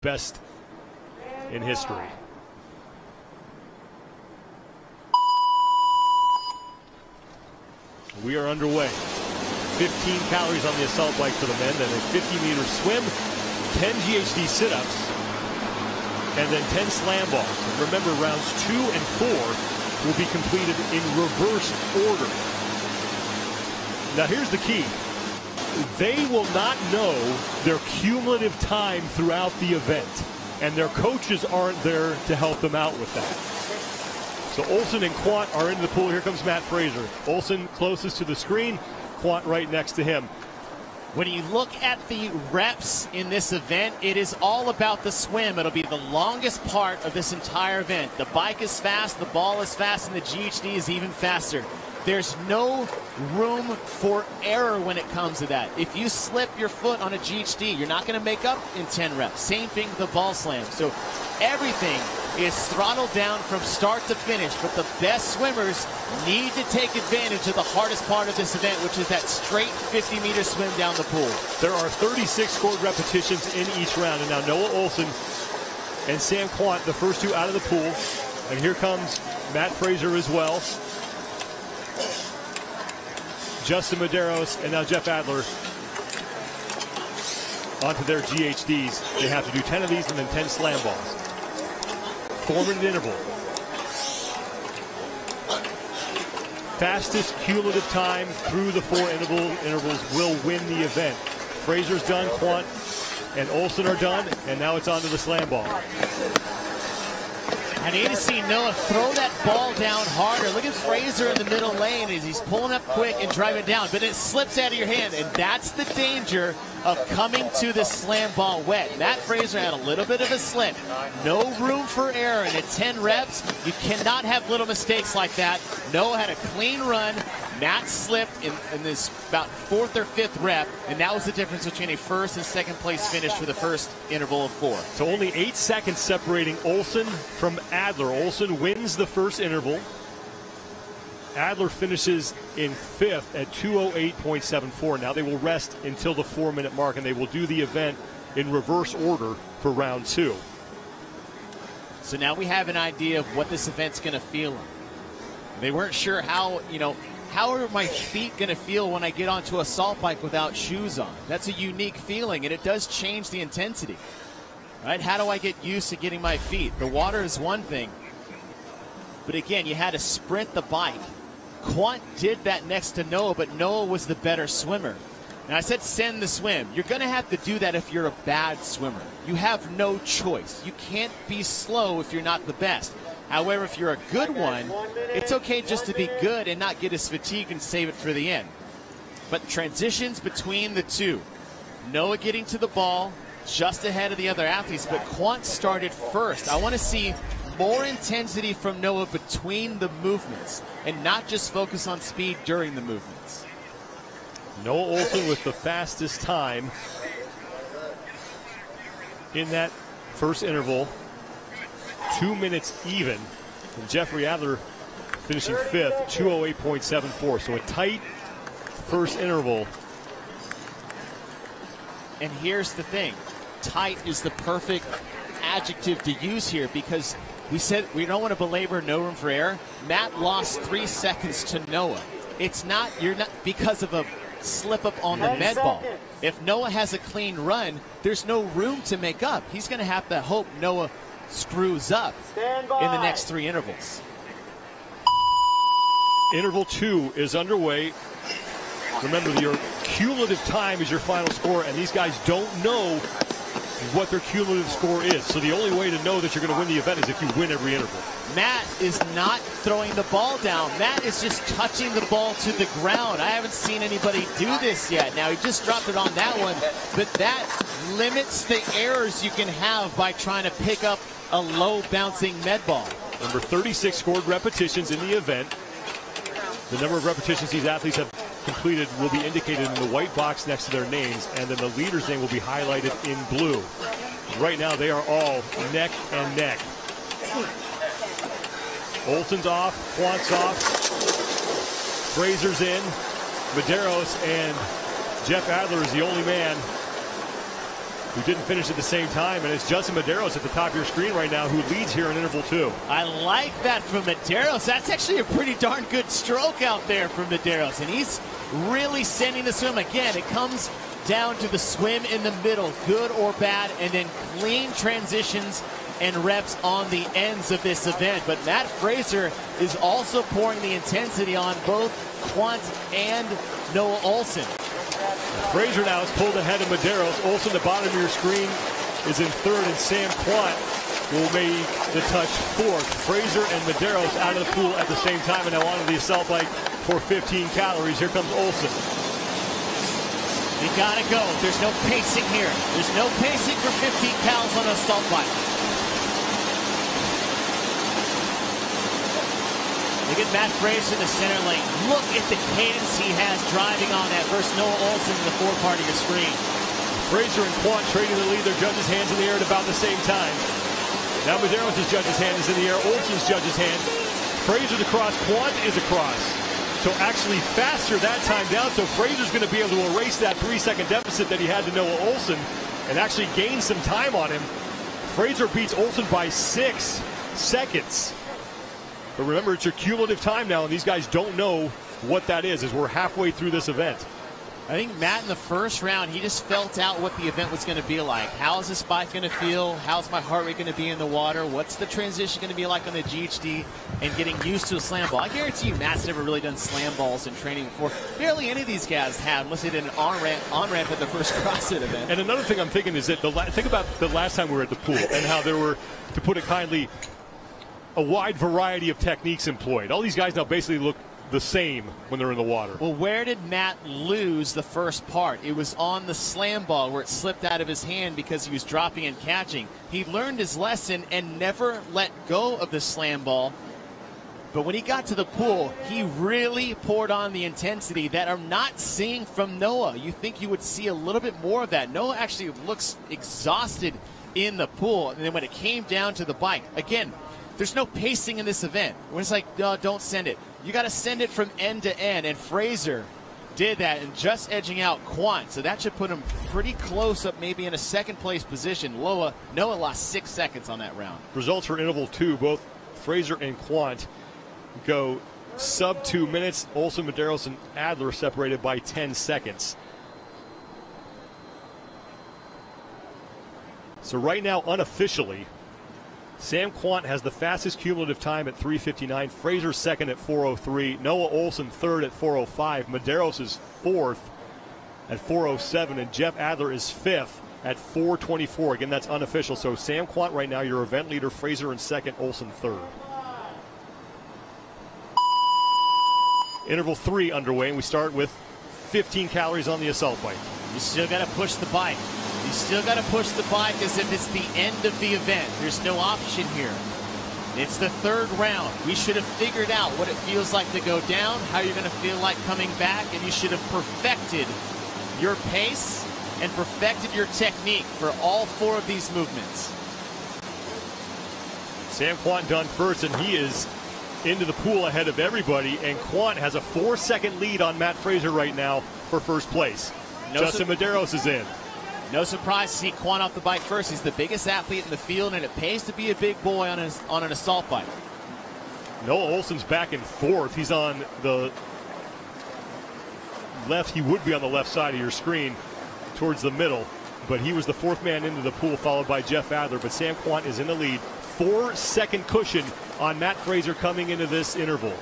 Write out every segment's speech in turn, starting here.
best in history. We are underway. 15 calories on the assault bike for the men, then a 50-meter swim, 10 GHD sit-ups, and then 10 slam balls. And remember, rounds 2 and 4 will be completed in reverse order. Now here's the key. They will not know their cumulative time throughout the event, and their coaches aren't there to help them out with that. So Olsen and Quant are into the pool. Here comes Matt Fraser. Olsen closest to the screen, Quant right next to him. When you look at the reps in this event, it is all about the swim. It'll be the longest part of this entire event. The bike is fast, the ball is fast, and the GHD is even faster. There's no room for error when it comes to that. If you slip your foot on a GHD, you're not going to make up in 10 reps. Same thing with the ball slam. So everything is throttled down from start to finish, but the best swimmers need to take advantage of the hardest part of this event, which is that straight 50-meter swim down the pool. There are 36 scored repetitions in each round, and now Noah Olsen and Sam Quant, the first two out of the pool. And here comes Matt Fraser as well. Justin Medeiros and now Jeff Adler onto their GHDs. They have to do 10 of these and then 10 slam balls. 4-minute interval. Fastest cumulative time through the 4 intervals will win the event. Fraser's done, Quant and Olsen are done, and now it's on to the slam ball. I need to see Noah throw that ball down harder. Look at Fraser in the middle lane as he's pulling up quick and driving it down, but it slips out of your hand, and that's the danger of coming to the slam ball wet. Matt Fraser had a little bit of a slip. No room for error, and at 10 reps, you cannot have little mistakes like that. Noah had a clean run. Matt slipped in this about 4th or 5th rep, and that was the difference between a first and second place finish for the first interval of 4. So only 8 seconds separating Olsen from Adler. Olsen wins the first interval. Adler finishes in 5th at 2:08.74. Now they will rest until the 4-minute mark, and they will do the event in reverse order for round 2. So now we have an idea of what this event's going to feel like. They weren't sure how are my feet going to feel when I get onto a assault bike without shoes on? That's a unique feeling, and it does change the intensity. Right? How do I get used to getting my feet? The water is one thing, but again, you had to sprint the bike. Quant did that next to Noah, but Noah was the better swimmer. Now I said send the swim. You're going to have to do that if you're a bad swimmer. You have no choice. You can't be slow if you're not the best. However, if you're a good one, it's okay just to be good and not get as fatigued and save it for the end. But transitions between the two. Noah getting to the ball just ahead of the other athletes, but Quant started first. I want to see more intensity from Noah between the movements and not just focus on speed during the movements. Noah Olsen with the fastest time in that first interval. 2 minutes even. And Jeffrey Adler finishing 5th, 2:08.74. So a tight first interval. And here's the thing. Tight is the perfect adjective to use here, because we said we don't want to belabor no room for error. Matt lost 3 seconds to Noah. You're not because of a slip up on the med ball. If Noah has a clean run, there's no room to make up. He's going to have to hope Noah screws up in the next 3 intervals. Interval 2 is underway. Remember, your cumulative time is your final score, and these guys don't know what their cumulative score is. So the only way to know that you're going to win the event is if you win every interval. Matt is not throwing the ball down. Matt is just touching the ball to the ground. I haven't seen anybody do this yet. Now, he just dropped it on that one, but that limits the errors you can have by trying to pick up a low bouncing med ball. Number 36 scored repetitions in the event. The number of repetitions these athletes have completed will be indicated in the white box next to their names, and then the leader's name will be highlighted in blue. Right now they are all neck and neck. Olsen's off, Quant's off, Fraser's in, Medeiros and Jeff Adler is the only man who didn't finish at the same time, and it's Justin Medeiros at the top of your screen right now who leads here in interval 2. I like that from Medeiros. That's actually a pretty darn good stroke out there from Medeiros, and he's really sending the swim. Again, it comes down to the swim in the middle, good or bad, and then clean transitions and reps on the ends of this event. But Matt Fraser is also pouring the intensity on both Quant and Noah Ohlsen. Fraser now is pulled ahead of Medeiros. Ohlsen, the bottom of your screen, is in third, and Sam Quant will make the touch fourth. Fraser and Medeiros out of the pool at the same time, and now onto the assault bike for 15 calories. Here comes Ohlsen. You gotta go. There's no pacing here. There's no pacing for 15 calories on an assault bike. Look at Matt Fraser in the center lane. Look at the cadence he has driving on that versus Noah Ohlsen in the forward part of your screen. Fraser and Quant trading the lead. Their judges' hands in the air at about the same time. Now Medeiros' judge's hand is in the air. Olsen's judge's hand. Fraser's across. Quant is across. So actually faster that time down. So Fraser's going to be able to erase that 3-second deficit that he had to Noah Ohlsen and actually gain some time on him. Fraser beats Ohlsen by 6 seconds. But remember, it's your cumulative time now, and these guys don't know what that is as we're halfway through this event. I think Matt in the first round, he just felt out what the event was going to be like. How is this bike going to feel? How's my heart rate going to be in the water? What's the transition going to be like on the GHD? And getting used to a slam ball. I guarantee you Matt's never really done slam balls in training before. Barely any of these guys have, unless they did an on-ramp at the first CrossFit event. And another thing I'm thinking is that think about the last time we were at the pool and how there were, to put it kindly, a wide variety of techniques employed. All these guys now basically look the same when they're in the water. Well, where did Matt lose the first part? It was on the slam ball where it slipped out of his hand because he was dropping and catching. He learned his lesson and never let go of the slam ball. But when he got to the pool, he really poured on the intensity that I'm not seeing from Noah. You think you would see a little bit more of that. Noah actually looks exhausted in the pool. And then when it came down to the bike, again, there's no pacing in this event. When it's like, no, don't send it. You got to send it from end to end. And Fraser did that and just edging out Quant. So that should put him pretty close up, maybe in a second place position. Noah lost 6 seconds on that round. Results for interval 2, both Fraser and Quant go sub 2 minutes. Ohlsen, Medeiros, and Adler separated by 10 seconds. So right now, unofficially, Sam Quant has the fastest cumulative time at 3:59. Fraser second at 4:03. Noah Ohlsen third at 4:05. Medeiros is fourth at 4:07. And Jeff Adler is fifth at 4:24. Again, that's unofficial. So Sam Quant right now, your event leader. Fraser in second. Ohlsen third. Interval 3 underway, and we start with 15 calories on the assault bike. You still got to push the bike. You still got to push the bike as if it's the end of the event. There's no option here. It's the third round. We should have figured out what it feels like to go down, how you're going to feel like coming back, and you should have perfected your pace and perfected your technique for all 4 of these movements. Sam Quant done first, and he is into the pool ahead of everybody, and Quant has a 4-second lead on Matt Fraser right now for first place. Justin Medeiros is in. No surprise to see Quant off the bike first. He's the biggest athlete in the field, and it pays to be a big boy on an assault bike. Noah Ohlsen's back in fourth. He's on the left. He would be on the left side of your screen towards the middle, but he was the 4th man into the pool, followed by Jeff Adler. But Sam Quant is in the lead. 4-second cushion on Matt Fraser coming into this interval.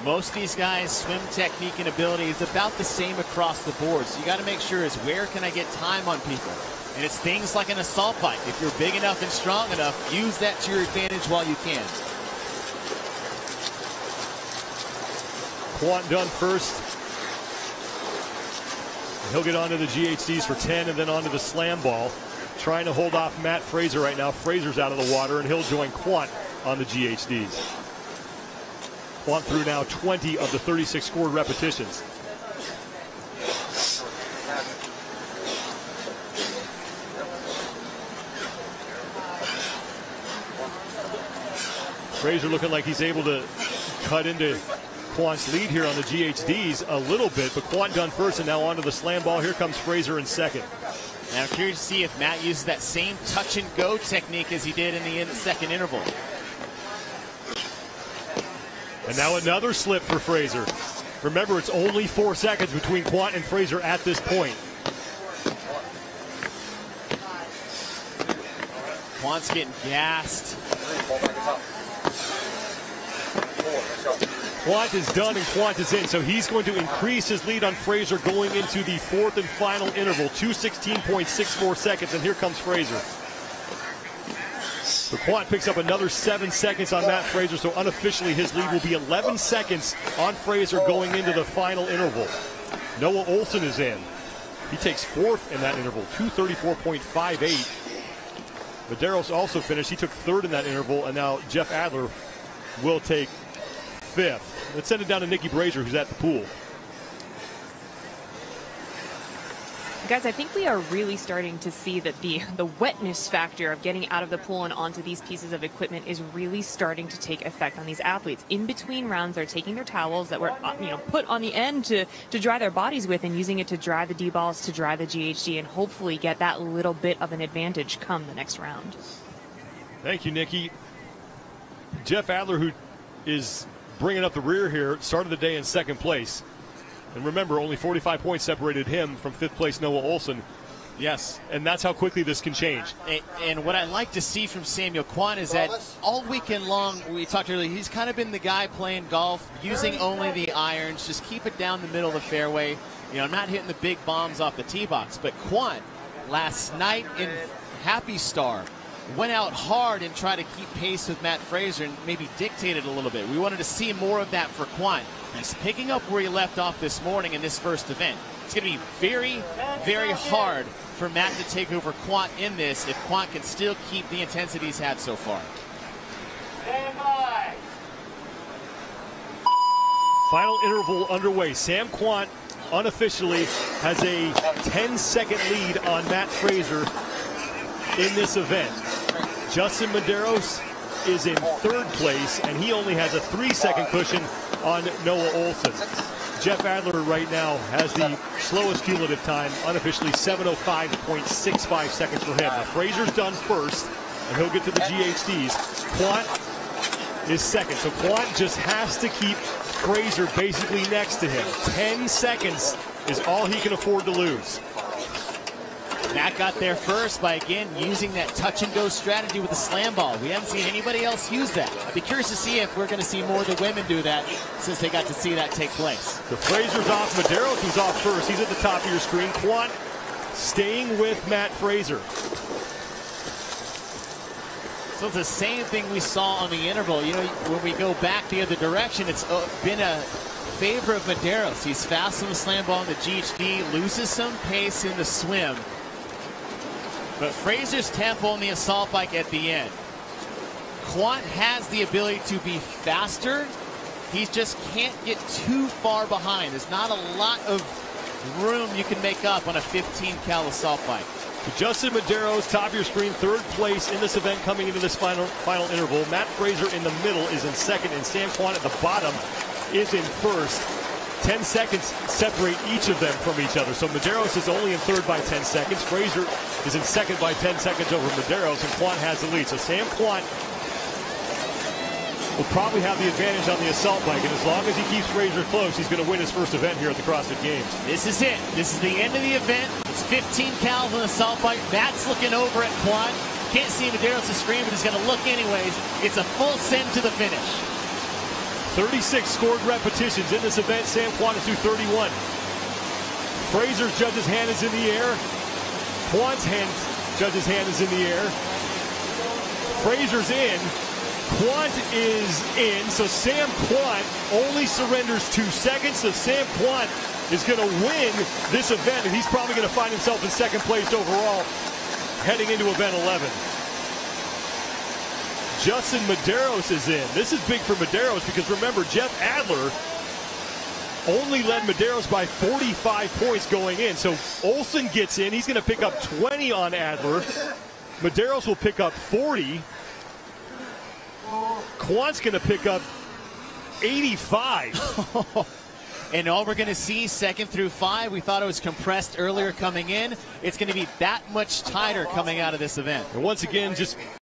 Most of these guys' swim technique and ability is about the same across the board. So you got to make sure is where can I get time on people? And it's things like an assault bike. If you're big enough and strong enough, use that to your advantage while you can. Quant done first. He'll get onto the GHDs for 10 and then onto the slam ball. Trying to hold off Matt Fraser right now. Fraser's out of the water, and he'll join Quant on the GHDs. Quant through now 20 of the 36 scored repetitions. Fraser looking like he's able to cut into Quant's lead here on the GHDs a little bit, but Quant done first and now onto the slam ball. Here comes Fraser in second. And I'm curious to see if Matt uses that same touch and go technique as he did in the second interval. And now another slip for Fraser. Remember, it's only 4 seconds between Quant and Fraser at this point. Quant's getting gassed. Quant is done and Quant is in, so he's going to increase his lead on Fraser going into the fourth and final interval. 2:16.64 seconds, and here comes Fraser. So Quant picks up another 7 seconds on Matt Fraser, so unofficially his lead will be 11 seconds on Fraser going into the final interval. Noah Olson is in. He takes fourth in that interval, 2:34.58. Medeiros also finished. He took third in that interval, and now Jeff Adler will take fifth. Let's send it down to Nikki Brazier, who's at the pool. Guys, I think we are really starting to see that the wetness factor of getting out of the pool and onto these pieces of equipment is really starting to take effect on these athletes. In between rounds, they're taking their towels that were put on the end to dry their bodies with and using it to dry the D-balls, to dry the GHD, and hopefully get that little bit of an advantage come the next round. Thank you, Nikki. Jeff Adler, who is bringing up the rear here, started the day in second place. And remember, only 45 points separated him from fifth place Noah Olson. Yes. And that's how quickly this can change. And what I like to see from Samuel Quant is that all weekend long, we talked earlier, he's kind of been the guy playing golf, using only the irons, just keep it down the middle of the fairway. Not hitting the big bombs off the tee box. But Quant, last night in Happy Star, went out hard and tried to keep pace with Matt Fraser and maybe dictated a little bit. We wanted to see more of that for Quant. He's picking up where he left off this morning in this first event. It's going to be very, very hard for Matt to take over Quant in this if Quant can still keep the intensity he's had so far. Final interval underway. Sam Quant unofficially has a 10-second lead on Matt Fraser in this event. Justin Medeiros is in third place, and he only has a 3-second cushion on Noah Olson. Jeff Adler right now has the slowest cumulative time, unofficially 7:05.65 seconds for him. Now Fraser's done first, and he'll get to the GHDs. Quant is second, so Quant just has to keep Fraser basically next to him. 10 seconds is all he can afford to lose. Matt got there first by, again, using that touch-and-go strategy with the slam ball. We haven't seen anybody else use that. I'd be curious to see if we're going to see more of the women do that since they got to see that take place. The Fraser's off. Medeiros was off first. He's at the top of your screen. Quant staying with Matt Fraser. So it's the same thing we saw on the interval. When we go back the other direction, it's been a favor of Medeiros. He's fast on the slam ball in the GHD, loses some pace in the swim. But Fraser's tempo on the assault bike at the end. Quant has the ability to be faster. He just can't get too far behind. There's not a lot of room you can make up on a 15 cal assault bike. Justin Medeiros, top of your screen, third place in this event coming into this final interval. Matt Fraser in the middle is in second, and Sam Quant at the bottom is in first. 10 seconds separate each of them from each other. So Medeiros is only in third by 10 seconds. Fraser is in second by 10 seconds over Medeiros, and Quant has the lead. So Sam Quant will probably have the advantage on the assault bike, and as long as he keeps Fraser close, he's going to win his first event here at the CrossFit Games. This is it. This is the end of the event. It's 15 cals on the assault bike. Matt's looking over at Quant. Can't see Medeiros' screen, but he's going to look anyways. It's a full send to the finish. 36 scored repetitions in this event. Sam Quant is through 31. Fraser's judge's hand is in the air. Quant's judge's hand is in the air. Fraser's in. Quant is in. So Sam Quant only surrenders 2 seconds. So Sam Quant is going to win this event, and he's probably going to find himself in second place overall heading into event 11. Justin Medeiros is in. This is big for Medeiros because remember, Jeff Adler only led Medeiros by 45 points going in. So Olson gets in. He's going to pick up 20 on Adler. Medeiros will pick up 40. Quant's going to pick up 85. And all we're going to see 2nd through 5, we thought it was compressed earlier coming in. It's going to be that much tighter coming out of this event. And once again, just